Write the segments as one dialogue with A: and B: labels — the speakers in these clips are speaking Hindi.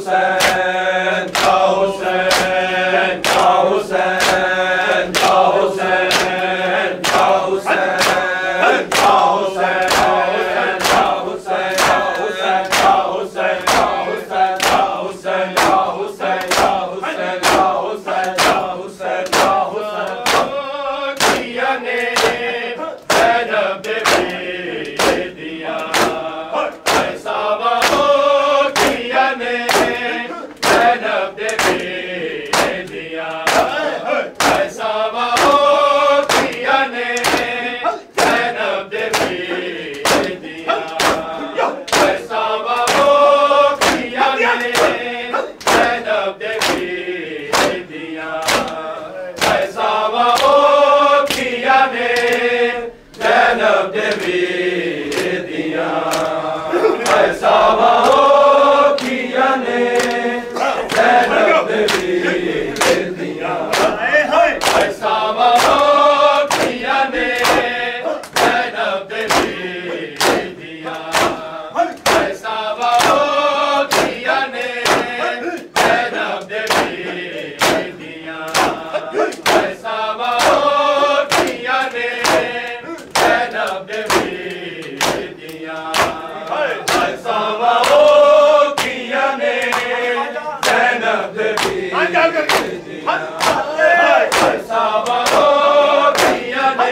A: Hussein, Zainab Devi diya, aisa wa kiya ne Zainab Devi diya, aisa wa kiya ne Zainab Devi diya, aisa wa kiya ne Zainab Devi diya, aisa wa kiya ne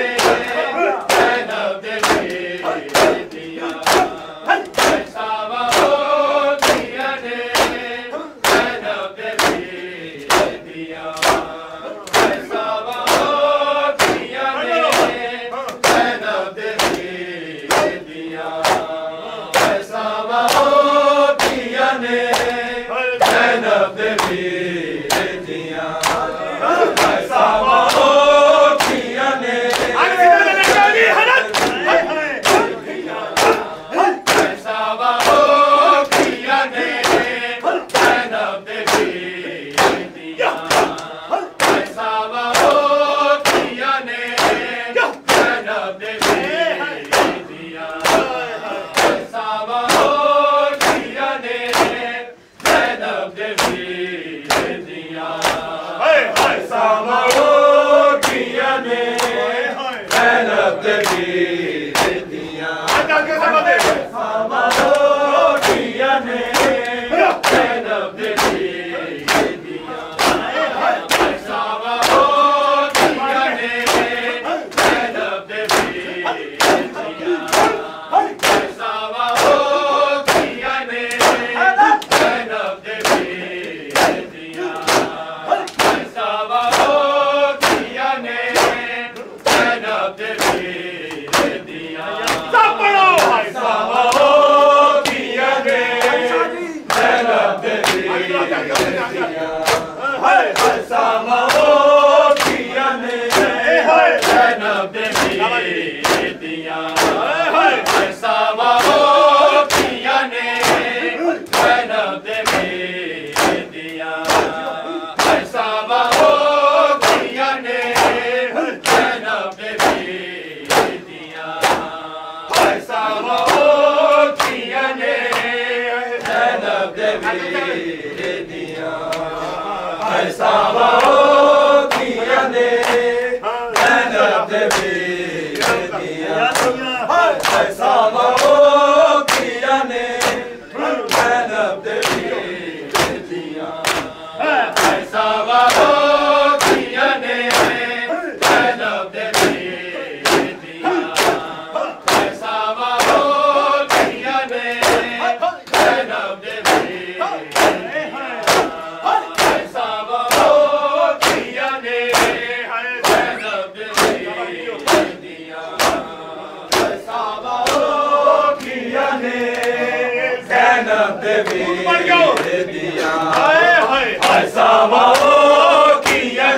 A: Zainab Devi diya, aisa wa kiya ne Zainab Devi diya, aisa wa kiya ne Zainab Devi diya, aisa wa kiya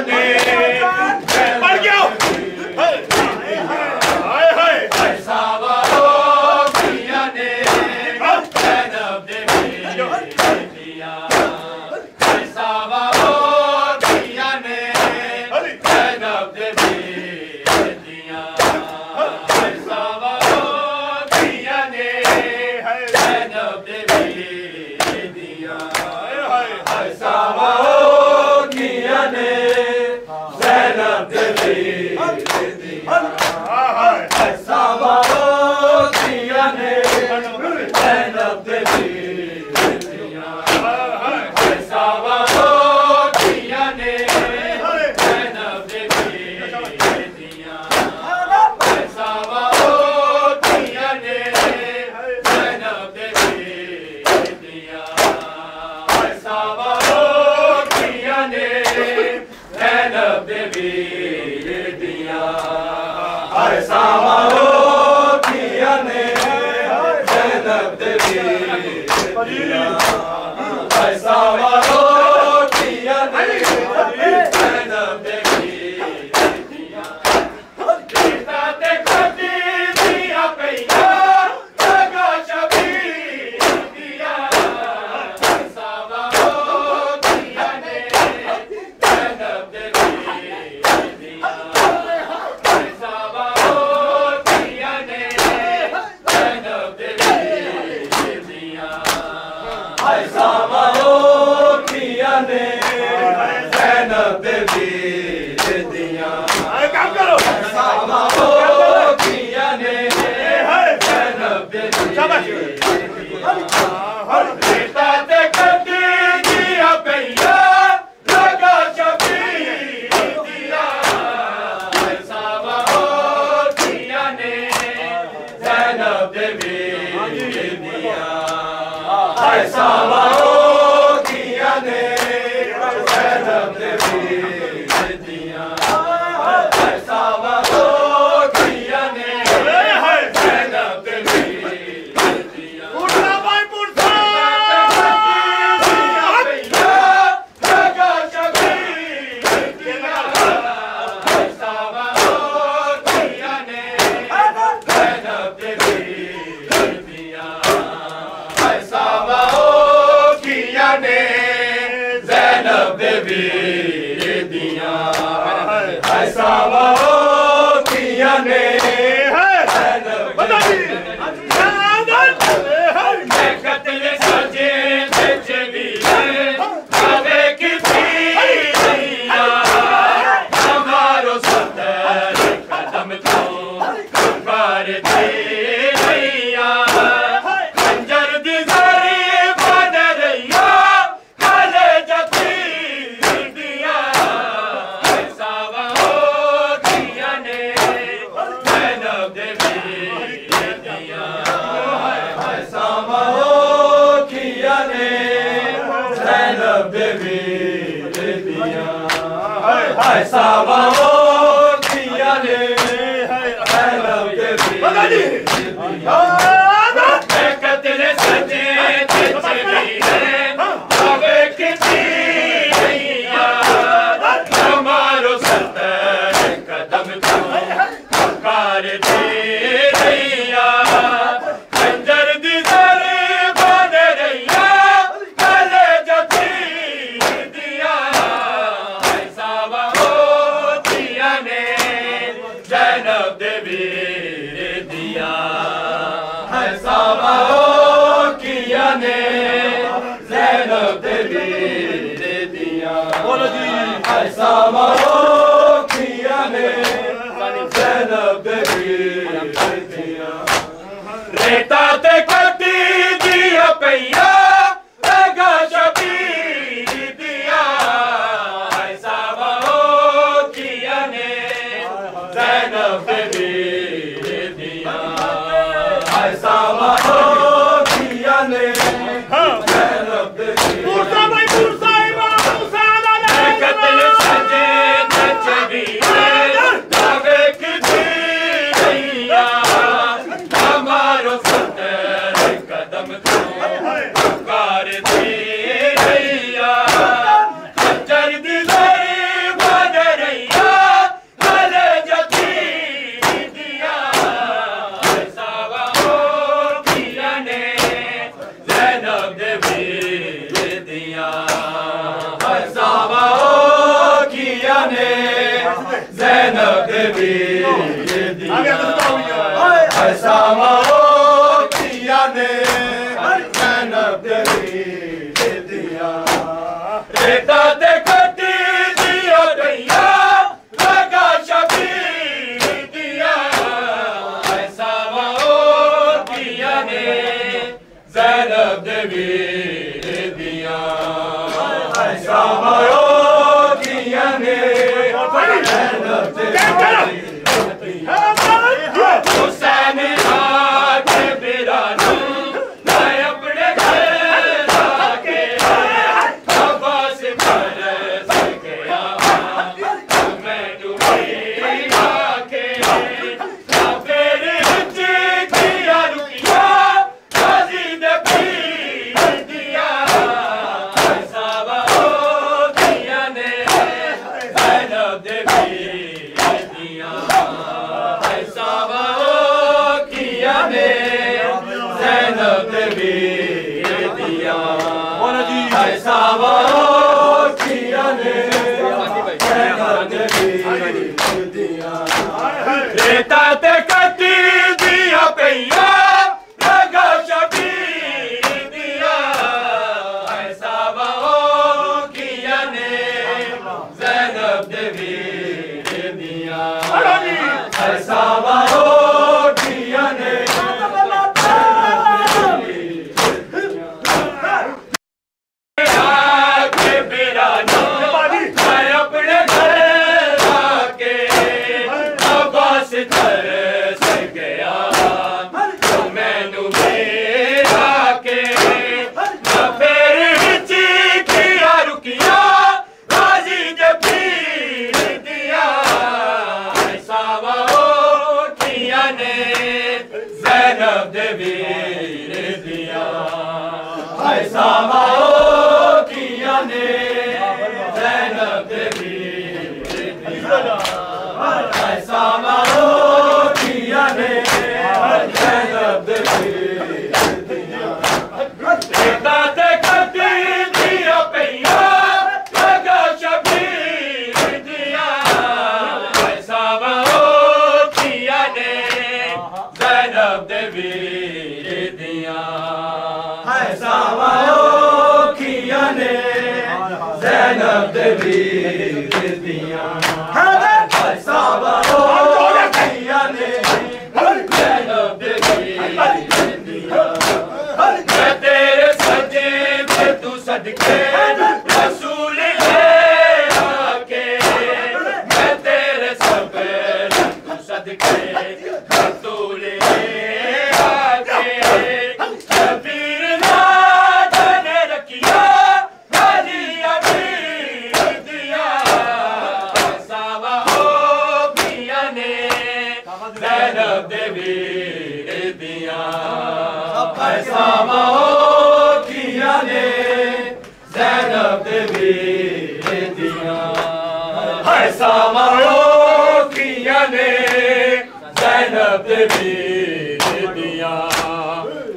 A: ne Zainab Devi diya, aisa wa kiya ne Zainab Devi diya, aisa wa kiya ne Zainab Devi diya, aisa wa kiya ne Zainab Devi diya, aisa wa kiya ne
B: Ai, Salvador.
A: देवी दिया ऐसा किया ने ने ज़ैनब दे वीर दियां सावा होकियां ने ज़ैनब दे वीर दियां मैं तेरे सजे पे तू सदके रसूल ले आके मैं तेरे सबर तू सदके रसूल ले आके ज़ैनब दे वीर दियां सावा होकियां ने ज़ैनब दे वीर दियां सावा होकियां ने ज़ैनब दे वीर दियां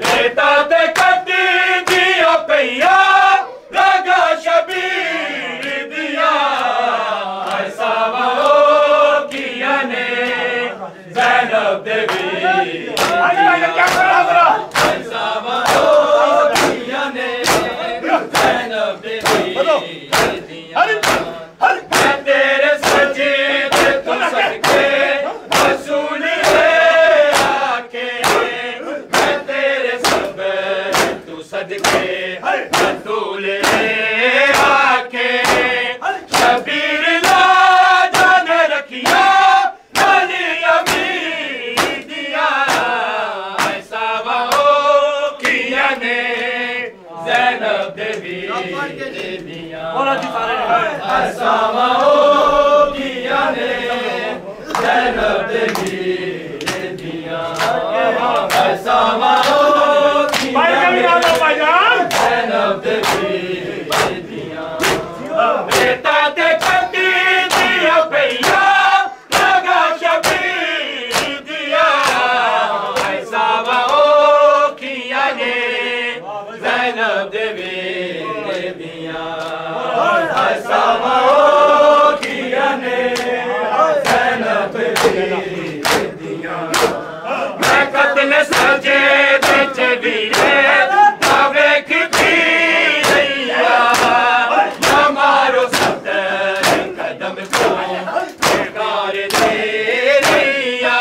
A: रेता ते कदी दिया पैया लगा शबीर दिया सावा होकियां ने ज़ैनब दे वीर सावा होकियां ने ज़ैनब दे वीर मैं तेरे सजे पे तू सदके रसूल ले आके मैं तेरे सबर तू सदके रसूल ले आके शबीर ला जाने रखिया ज़ैनब दे वीर दियां सावा होकियां ने ज़ैनब दे वीर दियां सावा होकियां ने ज़ैनब दे वीर दियां बेटा ते कदी दिया पैया लगा शबीर दिया सावा होकियां ने ज़ैनब दे वीर दियां सावा होकियां ने ज़ैनब दे वीर दियां मैं कत्ल सजे बिच वीरे ना वेखदी रैया ना मारो सत्तर कदम को बेकार दे रैया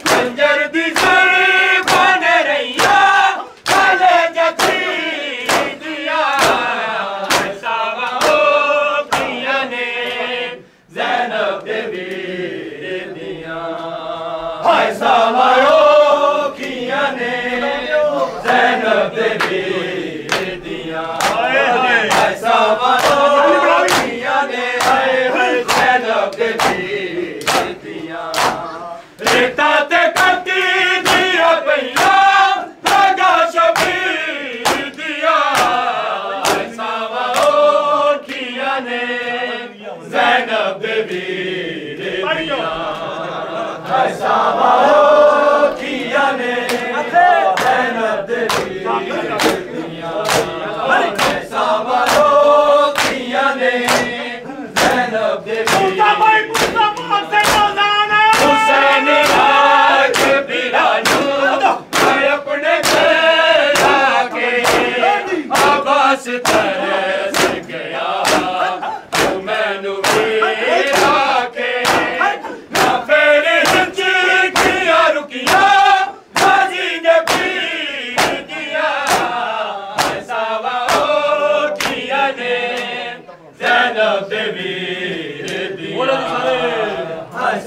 A: खंजर दी सड़ी बन रैया ज़ैनब दे वीर दियां सावा होकियां ने ज़ैनब दे वीर दियां सावा होकियां ने ज़ैनब दे वीर दियां रेता ते कदी दिया पैया लगा शबीर दिया सावा होकियां ने ज़ैनब दे वीर दियां सावा होकियां ने ज़ैनब दे वीर दियां सावा होकियां ने ज़ैनब दे हुसैन राज बिरानू मैं अपने घर आके आबास तरस गया मैनू के ना फिर किया रुकिया बाजी ने पीर दिया सावा होकियां ने ज़ैनब दे वीर दियां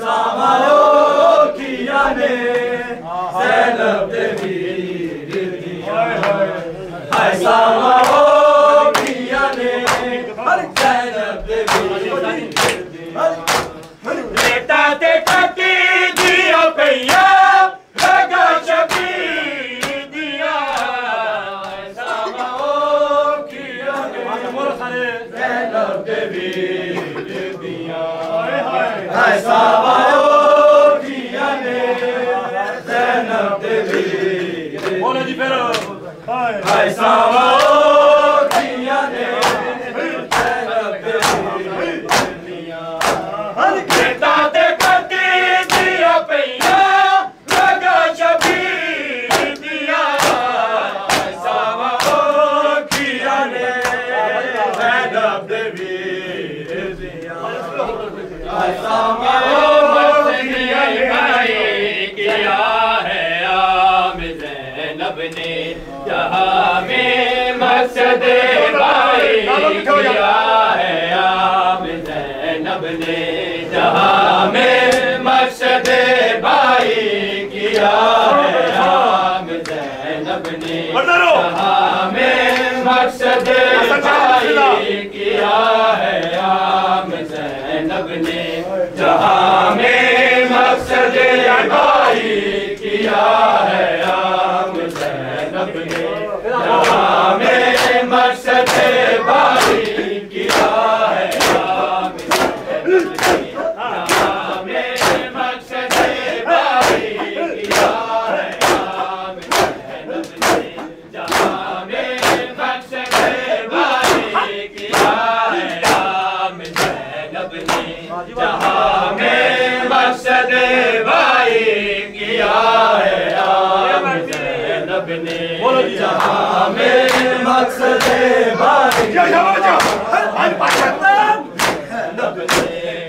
A: सावा होकियां ने ज़ैनब दे वीर दियां सावा होकियां ने ज़ैनब दे वीर बेटा ते कदी दिया पैया लगा शबीर दिया सावा होकियां ने ज़ैनब दे वीर दियां सावा होकियां ने ज़ैनब दे वीर बोलो जी फिर सावा होकियां ने ज़ैनब दे वीर दियां बेटा ते कदी दिया पैया लगा शबीर दिया सावा होकियां ने वीर किया है आम ज़ैनब ने जहाँ में मकसद भाई किया है आम ज़ैनब ने जहाँ में मकसद भाई किया है आम ज़ैनब ने जहाँ में मकसद भाई किया है आम ज़ैनब ने जहाँ में मकसद भाई किया है आम ज़ैनब ने जहाँ में मकसद भाई किया है आम ज़ैनब ने जहाँ में मकसद भाई किया है आम ज़ैनब ने जहाँ में मकसद भाई किया है आम ज़ैनब ने जहाँ में मकसद भाई किया है आम ज़ैनब ने जहाँ में मकसद भाई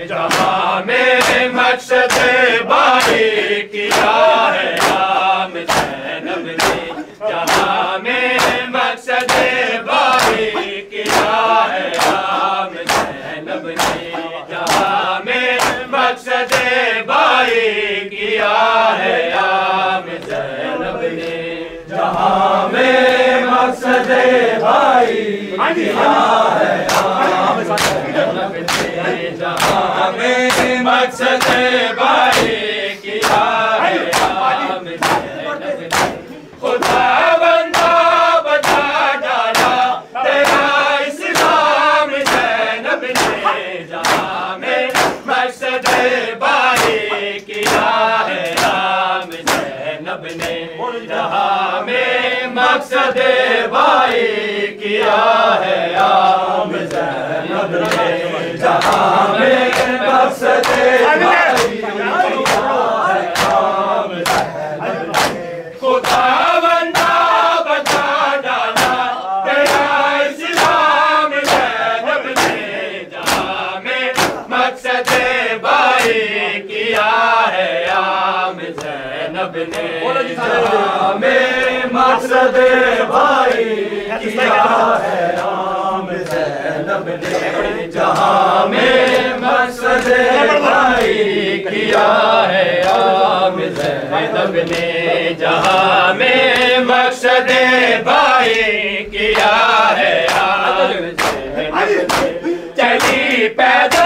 A: जहाँ में मकसद भाई किया है आम ज़ैनब ने जहाँ में मकसद भाई किया है आम ज़ैनब ने जहाँ में मकसद भाई किया है आम ज़ैनब ने जहाँ में मकसद भाई किया है आम ज़ैनब ने जहाँ में मकसद भाई किया है आम ज़ैनब ने खुदा बंदा बता डाला तेरा इस्लाम ज़ैनब ने जहाँ में मकसद भाई किया है आम ज़ैनब ने जहाँ में मकसद भाई किया है आम ज़ैनब ने जहाँ में मकसद भाई किया है आम ज़ैनब ने खुदा बंदा बता डाला तेरा इस्लाम ज़ैनब ने जहाँ में मकसद भाई किया है आम ज़ैनब ने जहाँ में मकसद भाई किया है आम ज़ैनब ने जहाँ में मकसद भाई किया है आम ज़ैनब ने जहाँ में मकसद भाई किया है आम ज़ैनब ने चली पैदल